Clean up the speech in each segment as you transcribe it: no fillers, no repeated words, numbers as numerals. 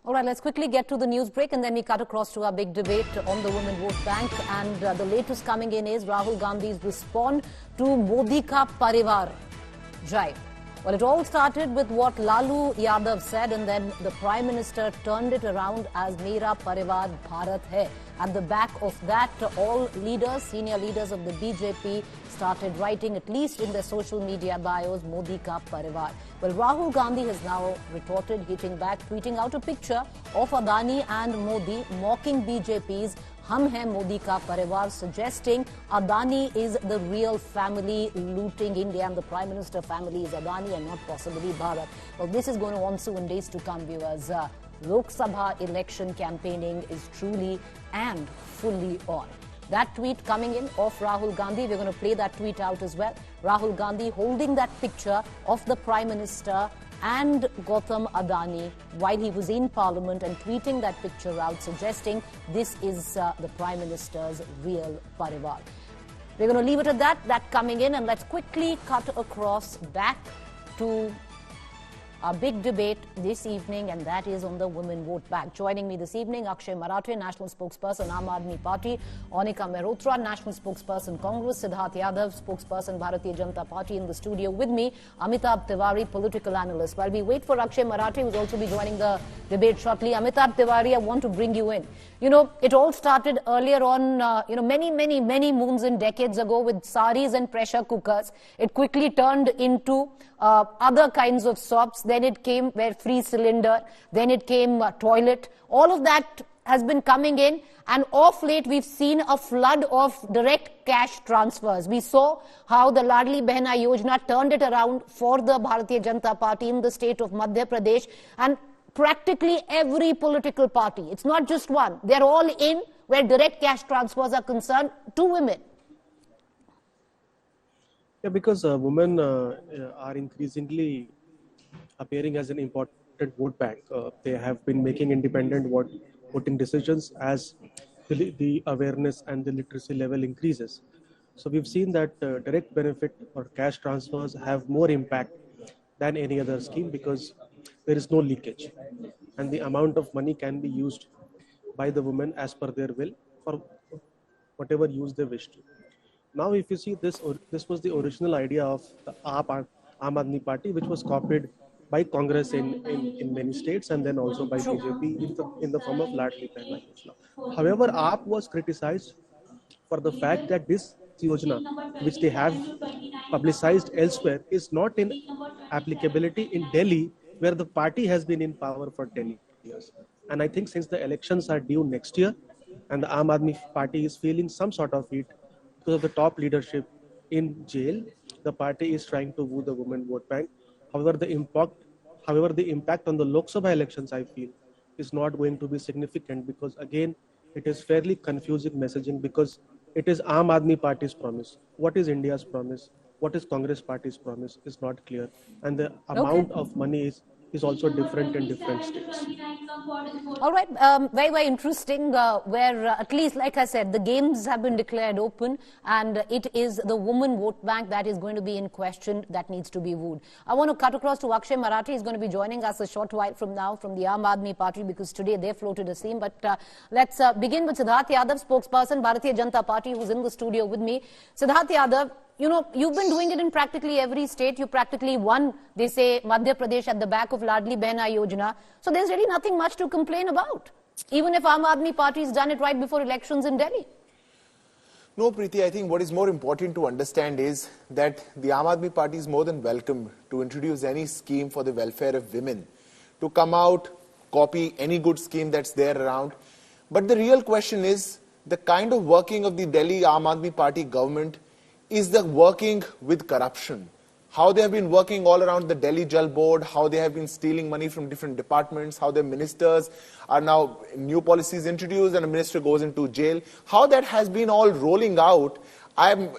All right, let's quickly get to the news break and then we cut across to our big debate on the Women Vote Bank. And the latest coming in is Rahul Gandhi's response to Modi ka Parivar Jai. Well, it all started with what Lalu Yadav said, and then the Prime Minister turned it around as Mera, Parivar, Bharat hai. At the back of that, all leaders, senior leaders of the BJP started writing, at least in their social media bios, Modi ka Parivar. Well, Rahul Gandhi has now retorted, hitting back, tweeting out a picture of Adani and Modi mocking BJP's Hum Hai Modi Ka Parivar, suggesting Adani is the real family looting India and the Prime Minister family is Adani and not possibly Bharat. Well, this is going to ensue in days to come, viewers. Lok Sabha election campaigning is truly and fully on. That tweet coming in of Rahul Gandhi, we're going to play that tweet out as well. Rahul Gandhi holding that picture of the Prime Minister and Gautam Adani while he was in Parliament and tweeting that picture out, suggesting this is the Prime Minister's real Parivar. We're going to leave it at that coming in, and let's quickly cut across back to our big debate this evening, and that is on the Women Vote Bank. Joining me this evening, Akshay Marathe, National Spokesperson, Aam Admi Party; Onika Mehrotra, National Spokesperson, Congress; Siddharth Yadav, Spokesperson, Bharatiya Janata Party. In the studio with me, Amitabh Tiwari, Political Analyst. While we wait for Akshay Marathe, who will also be joining the debate shortly, Amitabh Tiwari, I want to bring you in. You know, it all started earlier on, many moons and decades ago with saris and pressure cookers. It quickly turned into other kinds of soaps. Then it came where free cylinder. Then it came toilet. All of that has been coming in. And of late, we've seen a flood of direct cash transfers. We saw how the Ladli Behna Yojana turned it around for the Bharatiya Janata Party in the state of Madhya Pradesh. And practically every political party, it's not just one, they're all in where direct cash transfers are concerned to women. Yeah, because women are increasingly appearing as an important vote bank. They have been making independent voting decisions as the awareness and the literacy level increases. So we've seen that direct benefit or cash transfers have more impact than any other scheme because there is no leakage, and the amount of money can be used by the women as per their will for whatever use they wish to. Now, if you see this was the original idea of the Aam Admi Party, which was copied by Congress in many states and then also by BJP in the form of Ladli Behna Yojana. However, AAP was criticized for the fact that this Yojana, which they have publicized elsewhere, is not in applicability in Delhi, where the party has been in power for 10 years. And I think since the elections are due next year and the Aam Admi Party is feeling some sort of heat because of the top leadership in jail, the party is trying to woo the women vote bank. However, the impact on the Lok Sabha elections, I feel, is not going to be significant because, again, it is fairly confusing messaging because it is Aam Admi Party's promise. What is India's promise? What is Congress Party's promise is not clear. And the amount of money is also different in different states. All right, very, very interesting, where at least, like I said, the games have been declared open and it is the woman vote bank that is going to be in question, that needs to be wooed. I want to cut across to Akshay Marathe. He's going to be joining us a short while from now from the Aam Admi Party because today they floated a theme. But let's begin with Siddharth Yadav, spokesperson, Bharatiya Janata Party, who's in the studio with me. Siddharth Yadav, you know, you've been doing it in practically every state. You practically won, they say, Madhya Pradesh at the back of Ladli Behna Yojana. So there's really nothing much to complain about, even if Aam Admi Party has done it right before elections in Delhi. No, Preeti, I think what is more important to understand is that the Aam Admi Party is more than welcome to introduce any scheme for the welfare of women, to come out, copy any good scheme that's there around. But the real question is the kind of working of the Delhi Aam Admi Party government is the working with corruption. How they have been working all around the Delhi Jal Board, how they have been stealing money from different departments, how their ministers are now new policies introduced and a minister goes into jail. How that has been all rolling out,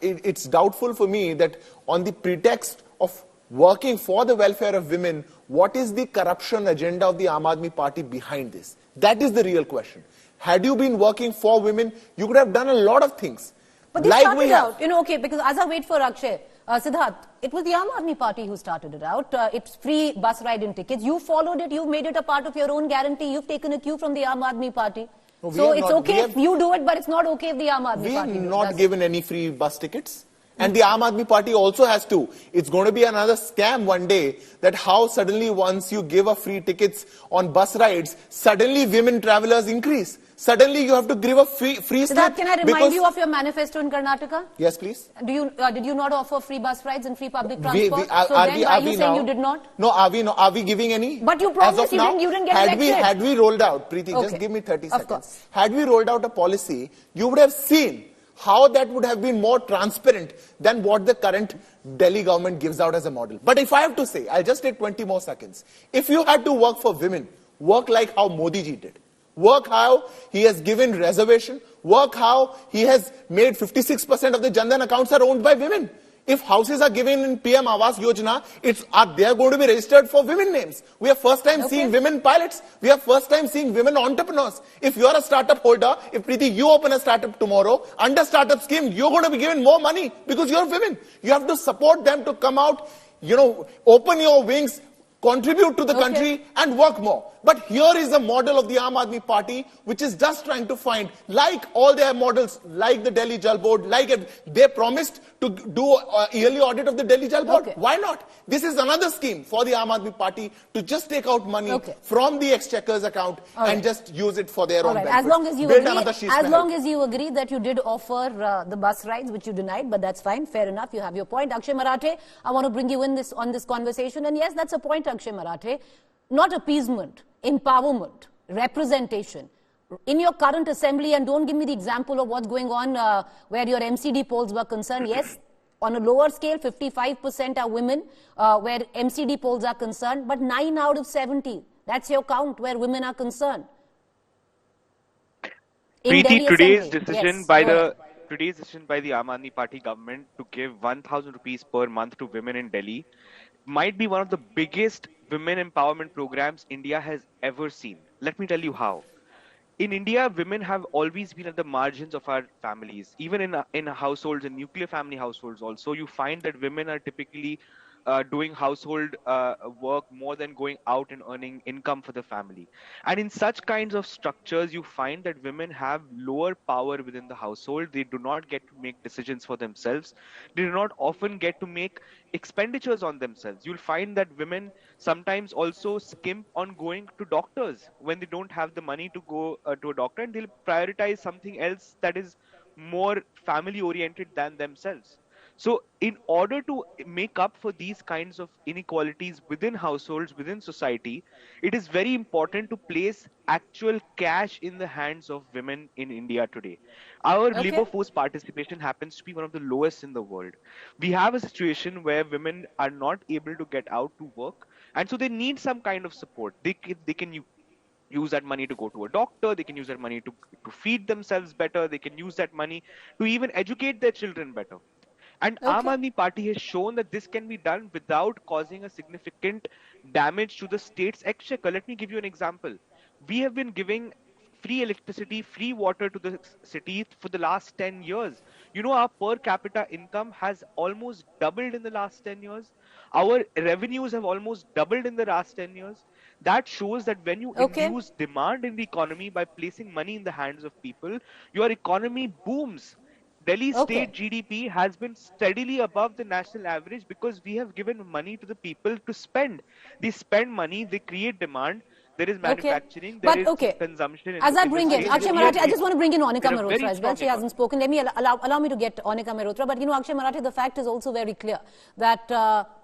it's doubtful for me that on the pretext of working for the welfare of women, what is the corruption agenda of the Aam Admi Party behind this? That is the real question. Had you been working for women, you could have done a lot of things. But they started out, okay, because as I wait for Akshay, Siddharth, it was the Aam Aadmi Party who started it out. It's free bus ride-in tickets. You followed it. You've made it a part of your own guarantee. You've taken a cue from the Aam Aadmi Party. No, so it's okay if you do it, but it's not okay if the Aam Aadmi Party does. We have does. not given any free bus tickets. And the Aam Aadmi Party also has to. It's going to be another scam one day that how suddenly once you give a free tickets on bus rides, suddenly women travelers increase. Suddenly you have to give a free Siddharth, can I remind you of your manifesto in Karnataka? Yes, please. Did you not offer free bus rides and free public transport? Are you saying you did not? No, are we giving any? But you promised you didn't get elected. Had we rolled out, Preeti, Okay. just give me 30 Of seconds. course. Had we rolled out a policy, you would have seen how that would have been more transparent than what the current Delhi government gives out as a model. But if I have to say, I'll just take 20 more seconds. If you had to work for women, work like how Modi ji did. Work how he has given reservation. Work how he has made 56% of the Jan Dhan accounts are owned by women. If houses are given in PM Awas Yojana, they are going to be registered for women names. We are first time seeing women pilots. We are first time seeing women entrepreneurs. If you are a startup holder, if Preeti, you open a startup tomorrow, under startup scheme, you're going to be given more money because you're women. You have to support them to come out, open your wings, contribute to the country and work more. But here is a model of the Aam Aadmi Party which is just trying to find, like all their models, like the Delhi Jal Board, they promised to do a yearly audit of the Delhi Jal Board. Why not? This is another scheme for the Aam Aadmi Party to just take out money from the exchequer's account and just use it for their own benefit. As long as you agree that you did offer the bus rides, which you denied, but that's fine, fair enough, you have your point. Akshay Marathe, I want to bring you in on this conversation, and yes, that's a point, Akshay Marathe. Not appeasement, empowerment, representation. In your current assembly, and don't give me the example of what's going on where your MCD polls were concerned. Yes, on a lower scale, 55% are women where MCD polls are concerned, but 9 out of 70, that's your count where women are concerned. Preeti, today's decision by the Aam Aadmi Party government to give 1,000 rupees per month to women in Delhi might be one of the biggest women empowerment programs India has ever seen. Let me tell you how. In India, women have always been at the margins of our families. Even in households, in nuclear family households also, you find that women are typically doing household work more than going out and earning income for the family. And in such kinds of structures, you find that women have lower power within the household. They do not get to make decisions for themselves. They do not often get to make expenditures on themselves. You'll find that women sometimes also skimp on going to doctors when they don't have the money to go to a doctor, and they'll prioritize something else that is more family oriented than themselves. So in order to make up for these kinds of inequalities within households, within society, it is very important to place actual cash in the hands of women in India today. Our labor force participation happens to be one of the lowest in the world. We have a situation where women are not able to get out to work, and so they need some kind of support. They can use that money to go to a doctor, they can use that money to feed themselves better, they can use that money to even educate their children better. And Aam Aadmi Party has shown that this can be done without causing a significant damage to the state's exchequer. Let me give you an example. We have been giving free electricity, free water to the city for the last 10 years. You know, our per capita income has almost doubled in the last 10 years. Our revenues have almost doubled in the last 10 years. That shows that when you induce demand in the economy by placing money in the hands of people, your economy booms. Delhi state GDP has been steadily above the national average because we have given money to the people to spend. They spend money, they create demand, there is manufacturing, there is consumption. As I bring in Akshay Marathe, I just want to bring in Onika Mehrotra as well. She hasn't spoken. Let me allow me to get Onika Mehrotra. But Akshay Marathe, the fact is also very clear that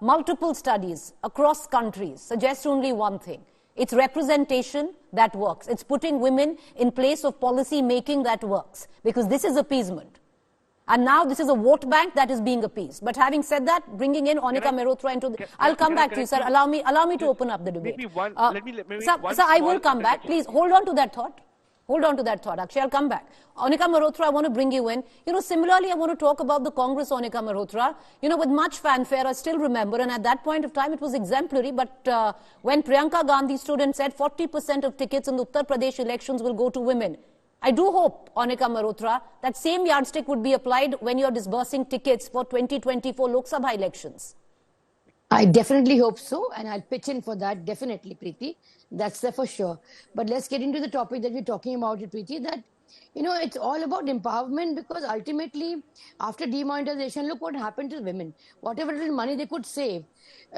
multiple studies across countries suggest only one thing. It's representation that works. It's putting women in place of policy making that works, because this is appeasement. And now this is a vote bank that is being appeased. But having said that, bringing in Onika Mehrotra into the... I'll come back to you, sir. Allow me to open up the debate. Sir, I will come back. Please, hold on to that thought. Hold on to that thought. Actually, I'll come back. Onika Mehrotra, I want to bring you in. Similarly, I want to talk about the Congress, Onika Mehrotra. With much fanfare, I still remember, and at that point of time, it was exemplary. But when Priyanka Gandhi stood and said 40% of tickets in the Uttar Pradesh elections will go to women, I do hope, Anika Malhotra, that same yardstick would be applied when you're disbursing tickets for 2024 Lok Sabha elections. I definitely hope so, and I'll pitch in for that, definitely, Preeti. That's there for sure. But let's get into the topic that we're talking about, Preeti, that, it's all about empowerment, because ultimately, after demonetization, look what happened to women. Whatever little money they could save,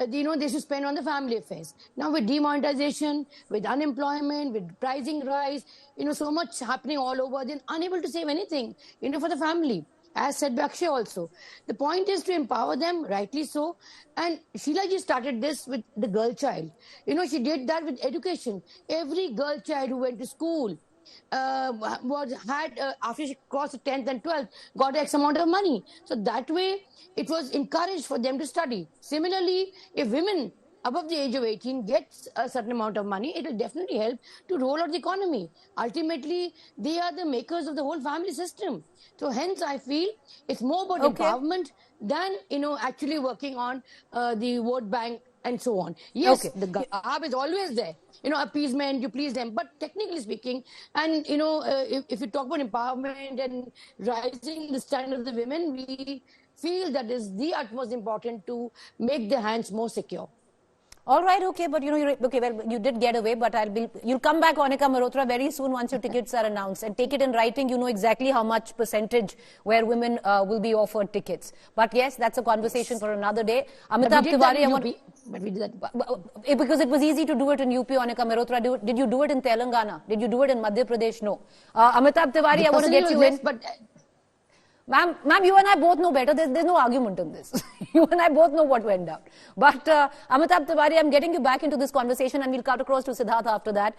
they should spend on the family affairs. Now with demonetization, with unemployment, with pricing rise, so much happening all over, they're unable to save anything, for the family. As said by Akshay also. The point is to empower them, rightly so. And Sheila ji started this with the girl child. She did that with education. Every girl child who went to school, after she crossed the 10th and 12th, got X amount of money. So that way, it was encouraged for them to study. Similarly, if women above the age of 18 gets a certain amount of money, it will definitely help to roll out the economy. Ultimately, they are the makers of the whole family system. So hence, I feel it's more about empowerment than, actually working on the vote bank and so on. Yes, the gab is always there. Appeasement, you please them. But technically speaking, and, if you talk about empowerment and rising the standard of the women, we feel that is the utmost important to make their hands more secure. All right, okay, but you did get away, but you'll come back, Anika Malhotra, very soon once your tickets are announced, and take it in writing. You know exactly how much percentage where women will be offered tickets. But yes, that's a conversation for another day. Amitabh Tiwari, because it was easy to do it in UP, Anika Malhotra. Did you do it in Telangana? Did you do it in Madhya Pradesh? No. Amitabh Tiwari, I want to get you in. Ma'am, you and I both know better. There's no argument in this. You and I both know what went down. But Amitabh Tiwari, I'm getting you back into this conversation, and we'll cut across to Siddharth after that.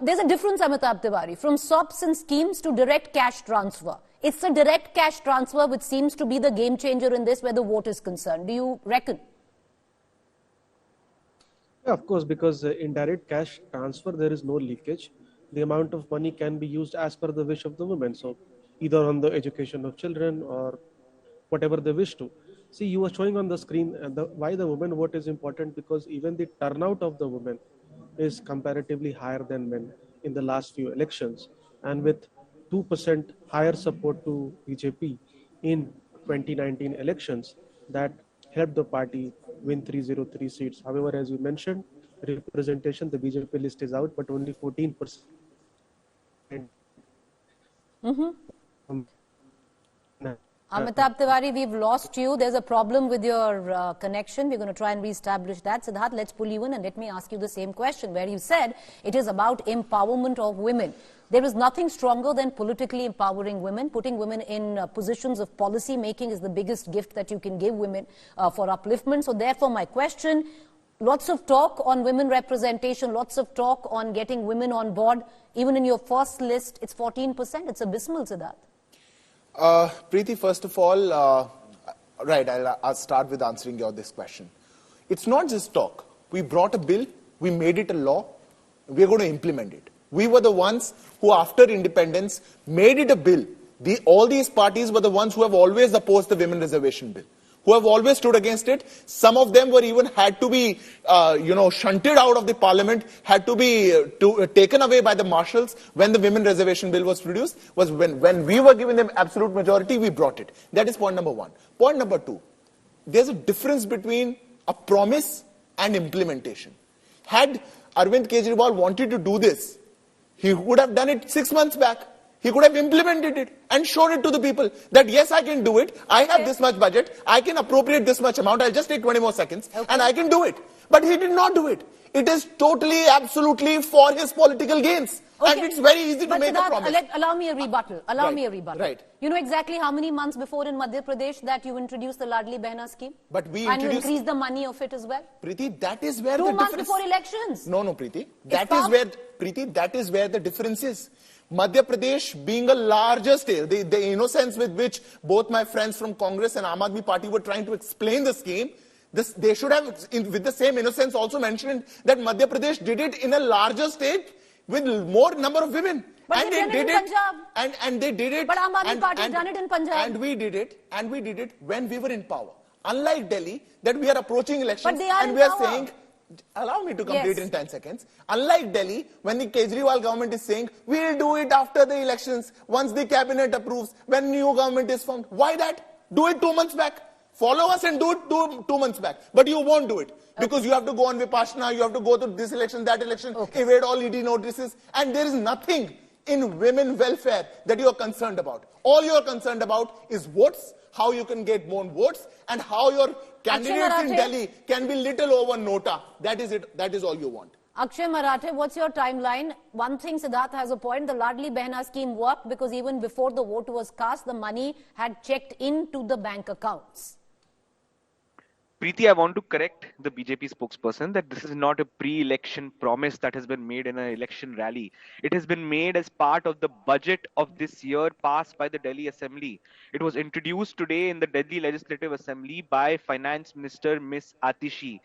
There's a difference, Amitabh Tiwari, from SOPs and schemes to direct cash transfer. It's the direct cash transfer which seems to be the game changer in this where the vote is concerned. Do you reckon? Yeah, of course, because in direct cash transfer, there is no leakage. The amount of money can be used as per the wish of the women. So either on the education of children or whatever they wish to. See, you were showing on the screen why the women vote is important, because even the turnout of the women is comparatively higher than men in the last few elections. And with 2% higher support to BJP in 2019 elections, that helped the party win 303 seats. However, as you mentioned, representation, the BJP list is out, but only 14%. Amitabh Tiwari, we've lost you. There's a problem with your connection. We're going to try and reestablish that. Siddharth, let's pull you in and let me ask you the same question, where you said it is about empowerment of women. There is nothing stronger than politically empowering women. Putting women in positions of policy making is the biggest gift that you can give women for upliftment. So therefore, my question, lots of talk on women representation, lots of talk on getting women on board. Even in your first list, it's 14%. It's abysmal, Siddharth. Preeti, first of all, I'll start with answering this question. It's not just talk. We brought a bill, we made it a law, we're going to implement it. We were the ones who, after independence, made it a bill. All these parties were the ones who have always opposed the women reservation bill, who have always stood against it. Some of them were even had to be, shunted out of the parliament, had to be taken away by the marshals when the women reservation bill was produced. Was when we were given them absolute majority, we brought it. That is point number one. Point number two, there's a difference between a promise and implementation. Had Arvind Kejriwal wanted to do this, he would have done it 6 months back. He could have implemented it and shown it to the people that, yes, I can do it. I have this much budget. I can appropriate this much amount. I'll just take 20 more seconds and I can do it. But he did not do it. It is totally, absolutely for his political gains. And it's very easy to make a promise. Allow me a rebuttal. Allow me a rebuttal. Right. You know exactly how many months before in Madhya Pradesh that you introduced the Ladli Behna scheme? But we and you increased the money of it as well? Preeti, that is where the 2 difference... months before elections. No, Preeti. That is where the difference is. Madhya Pradesh being a larger state, the innocence with which both my friends from Congress and Aam Aadmi Party were trying to explain the scheme, they should have, with the same innocence, also mentioned that Madhya Pradesh did it in a larger state with more number of women. But they did it in Punjab. And they did it. But Aam Aadmi Party done it in Punjab. And we did it when we were in power. Unlike Delhi, that we are approaching elections but they are and in we are power. saying, Allow me to complete Yes. in 10 seconds. Unlike Delhi, when the Kejriwal government is saying, we'll do it after the elections, once the cabinet approves, when new government is formed. Why that? Do it 2 months back. Follow us and do it 2 months back. But you won't do it. Because you have to go on Vipassana, you have to go to this election, that election, evade all ED notices. And there is nothing in women welfare that you are concerned about. All you are concerned about is votes, how you can get more votes, and how your candidates in Delhi can be little over nota. That is it. That is all you want. Akshay Marathe, what's your timeline? One thing, Siddharth has a point. The Ladli Behna scheme worked because even before the vote was cast, the money had checked into the bank accounts. Preeti, I want to correct the BJP spokesperson that this is not a pre-election promise that has been made in an election rally. It has been made as part of the budget of this year passed by the Delhi Assembly. It was introduced today in the Delhi Legislative Assembly by Finance Minister Ms. Atishi.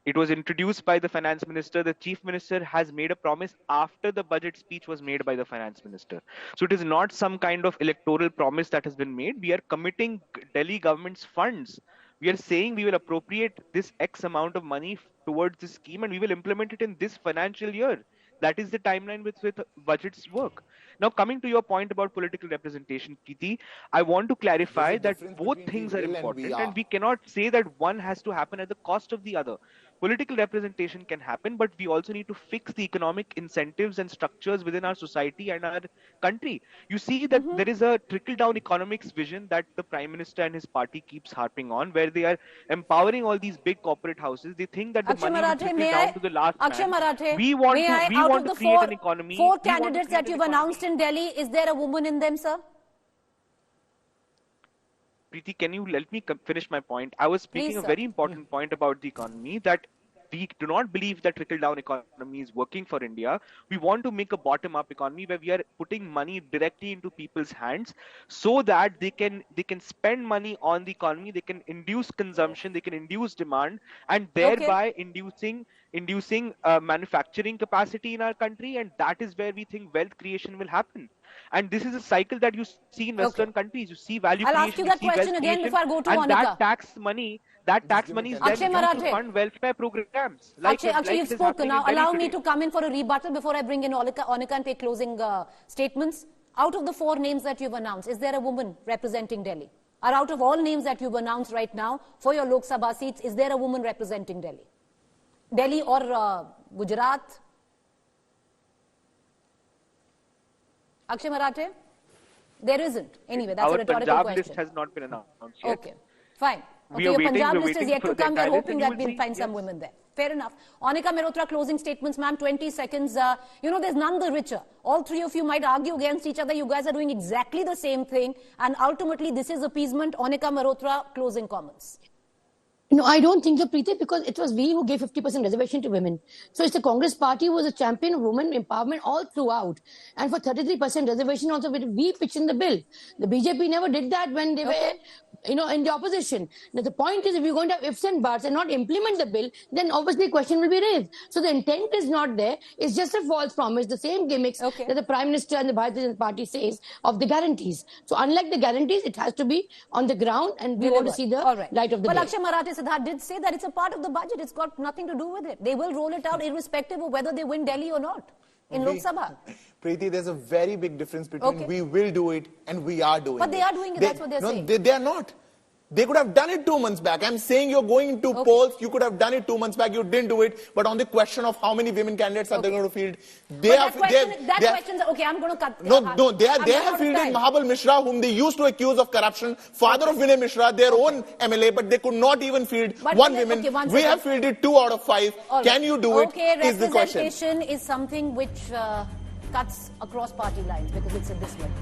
It was introduced by the Finance Minister. The Chief Minister has made a promise after the budget speech was made by the Finance Minister. So it is not some kind of electoral promise that has been made. We are committing Delhi government's funds. We are saying we will appropriate this X amount of money towards this scheme and we will implement it in this financial year. That is the timeline with budgets work. Now, coming to your point about political representation, Preeti, I want to clarify that both things are important and we cannot say that one has to happen at the cost of the other. Political representation can happen, but we also need to fix the economic incentives and structures within our society and our country. You see that there is a trickle-down economics vision that the Prime Minister and his party keeps harping on, where they are empowering all these big corporate houses. They think that the money will trickle down to the last man. We want to create an economy. Four candidates that you've announced in Delhi, is there a woman in them, sir? Preeti, can you let me finish my point? I was speaking a very important point about the economy, that we do not believe that trickle-down economy is working for India. We want to make a bottom-up economy where we are putting money directly into people's hands so that they can spend money on the economy, they can induce consumption, they can induce demand, and thereby inducing manufacturing capacity in our country, and that is where we think wealth creation will happen. And this is a cycle that you see in Western countries. You see value creation. I'll ask you that question again before I go to Monica. And that tax money is then used to fund welfare programs. Akshay, you've spoken. Now, allow me to come in for a rebuttal before I bring in Monica and take closing statements. Out of the four names that you've announced, is there a woman representing Delhi? Or out of all names that you've announced right now for your Lok Sabha seats, is there a woman representing Delhi? Delhi or Gujarat? Akshay Marathe? There isn't. Anyway, that's a rhetorical Punjab question. list has not been announced yet. Okay, fine. Okay, Your Punjab list is yet to come. We're hoping that we'll find some yes. women there. Fair enough. Anika Mehrotra, closing statements, ma'am, 20 seconds. There's none the richer. All three of you might argue against each other. You guys are doing exactly the same thing. And ultimately, this is appeasement. Anika Mehrotra, closing comments. No, I don't think so, Preeti, because it was we who gave 50% reservation to women. So it's the Congress party who was a champion of women empowerment all throughout. And for 33% reservation also, we pitched in the bill. The BJP never did that when they were, in the opposition. Now, the point is, if you're going to have ifs and buts and not implement the bill, then obviously a question will be raised. So the intent is not there. It's just a false promise, the same gimmicks that the Prime Minister and the Bharatiya Janata Party says of the guarantees. So unlike the guarantees, it has to be on the ground and we want to see the light of the day. But Akshay Marathe Siddharth did say that it's a part of the budget. It's got nothing to do with it. They will roll it out irrespective of whether they win Delhi or not in Lok Sabha. Preeti, there's a very big difference between we will do it and we are doing it. But they are doing it, that's what they're saying. No, they are not. They could have done it 2 months back. I'm saying you're going into polls. You could have done it 2 months back. You didn't do it. But on the question of how many women candidates are they going to field, they I'm going to cut. No, they have fielded Mahabal Mishra, whom they used to accuse of corruption, father of Vinay Mishra, their own MLA, but they could not even field one woman. We have fielded 2 out of 5. Can you do it? Is the question. Representation is something which cuts across party lines because it's in this way.